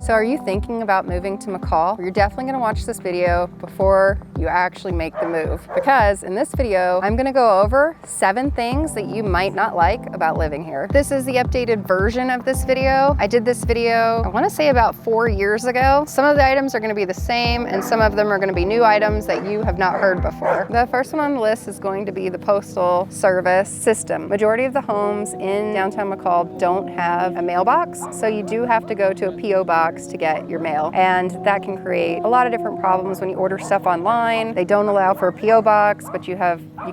So are you thinking about moving to McCall? You're definitely gonna watch this video before you actually make the move, because in this video, I'm gonna go over 7 things that you might not like about living here. This is the updated version of this video. I did this video, I wanna say about 4 years ago. Some of the items are gonna be the same, and some of them are gonna be new items that you have not heard before. The first one on the list is going to be the Postal service system. Majority of the homes in downtown McCall don't have a mailbox, so you do have to go to a P.O. box to get your mail, and that can create a lot of different problems when you order stuff online. They don't allow for a P.O. box, but you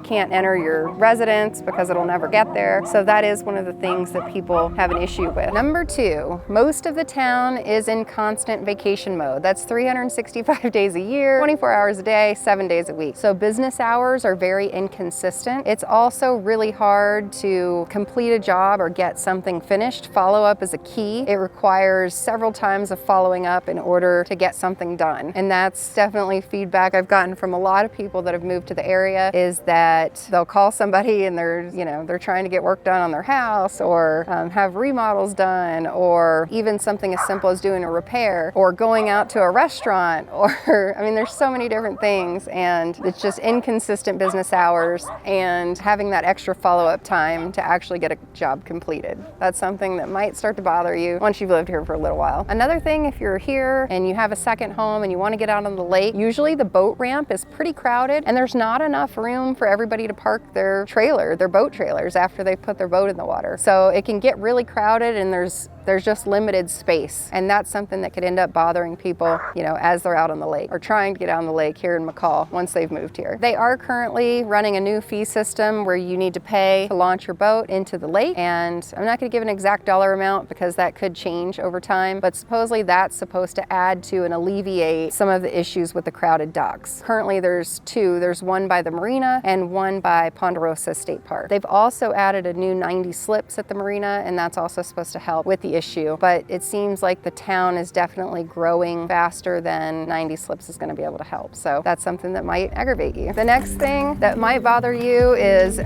can't enter your residence because it'll never get there. So that is one of the things that people have an issue with. Number 2, most of the town is in constant vacation mode. That's 365 days a year, 24 hours a day, 7 days a week. So business hours are very inconsistent. It's also really hard to complete a job or get something finished. Follow-up is a key. It requires several times of following up in order to get something done. And that's definitely feedback I've gotten from a lot of people that have moved to the area, is that they'll call somebody and they're trying to get work done on their house, or have remodels done, or even something as simple as doing a repair or going out to a restaurant, or I mean, there's so many different things, and it's just inconsistent business hours and having that extra follow-up time to actually get a job completed. That's something that might start to bother you once you've lived here for a little while. Another thing, if you're here and you have a second home and you want to get out on the lake, usually the boat ramp is pretty crowded and there's not enough room for everybody to park their boat trailers after they put their boat in the water. So it can get really crowded and there's just limited space, and that's something that could end up bothering people, as they're out on the lake or trying to get out on the lake here in McCall once they've moved here. They are currently running a new fee system where you need to pay to launch your boat into the lake, and I'm not going to give an exact dollar amount because that could change over time, but supposedly that's supposed to add to and alleviate some of the issues with the crowded docks. Currently there's 2. There's one by the marina and one by Ponderosa State Park. They've also added a new 90 slips at the marina, and that's also supposed to help with the issue, but it seems like the town is definitely growing faster than 90 slips is going to be able to help. So that's something that might aggravate you. The next thing that might bother you is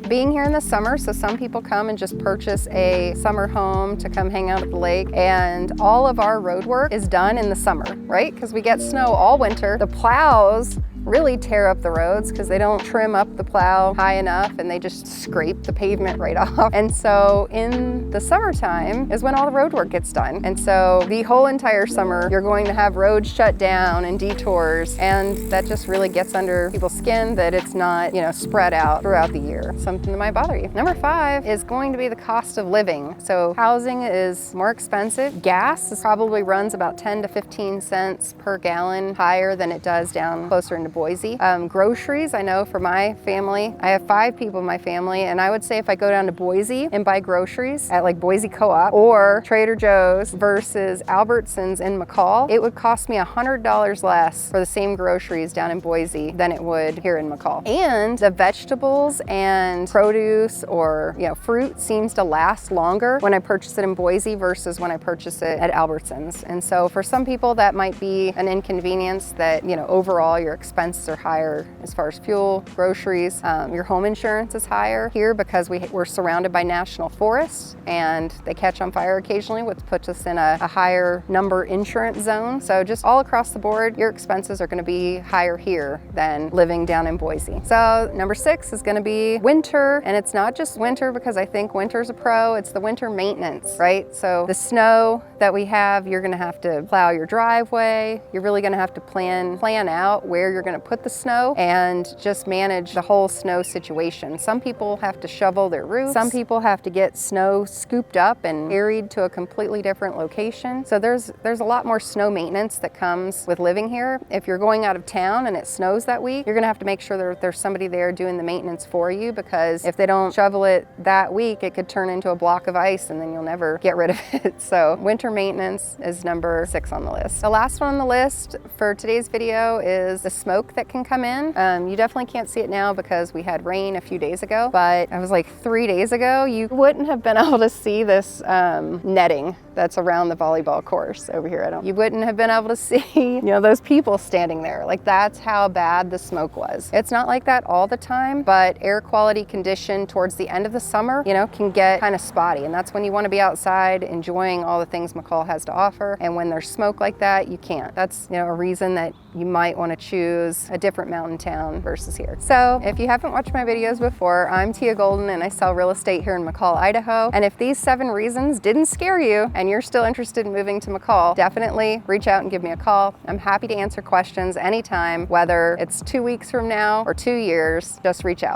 being here in the summer. So some people come and just purchase a summer home to come hang out at the lake, and all of our road work is done in the summer, right? Because we get snow all winter. The plows really tear up the roads because they don't trim up the plow high enough and they just scrape the pavement right off. And so in the summertime is when all the road work gets done. And so the whole entire summer, you're going to have roads shut down and detours, and that just really gets under people's skin that it's not, spread out throughout the year. Something that might bother you. Number 5 is going to be the cost of living. So housing is more expensive. Gas probably runs about 10 to 15 cents per gallon higher than it does down closer into Boise. Groceries, I know for my family, I have 5 people in my family, and I would say if I go down to Boise and buy groceries at like Boise Co-op or Trader Joe's versus Albertsons in McCall, it would cost me $100 less for the same groceries down in Boise than it would here in McCall. And the vegetables and produce or fruit seems to last longer when I purchase it in Boise versus when I purchase it at Albertsons. And so for some people that might be an inconvenience that, overall your expenses are higher as far as fuel, groceries. Your home insurance is higher here because we're surrounded by national forests and they catch on fire occasionally, which puts us in a higher number insurance zone. So just all across the board, your expenses are going to be higher here than living down in Boise. So number 6 is going to be winter, and it's not just winter because I think winter's a pro, it's the winter maintenance, right? So the snow that we have, you're going to have to plow your driveway. You're really going to have to plan out where you're going to put the snow and just manage the whole snow situation. Some people have to shovel their roofs. Some people have to get snow scooped up and carried to a completely different location. So there's a lot more snow maintenance that comes with living here. If you're going out of town and it snows that week, you're going to have to make sure that there's somebody there doing the maintenance for you, because if they don't shovel it that week, it could turn into a block of ice and then you'll never get rid of it. So winter maintenance is number 6 on the list. The last one on the list for today's video is the smoke smoke that can come in. You definitely can't see it now because we had rain a few days ago, but it was like 3 days ago, you wouldn't have been able to see this netting that's around the volleyball course over here. You wouldn't have been able to see, you know, those people standing there. Like, that's how bad the smoke was. It's not like that all the time, but air quality condition towards the end of the summer, you know, can get kind of spotty. And that's when you want to be outside enjoying all the things McCall has to offer. And when there's smoke like that, you can't. That's, you know, a reason that you might want to choose a different mountain town versus here. So if you haven't watched my videos before, I'm Teia Golden and I sell real estate here in McCall, Idaho. And if these 7 reasons didn't scare you and you're still interested in moving to McCall, definitely reach out and give me a call. I'm happy to answer questions anytime, whether it's 2 weeks from now or 2 years, just reach out.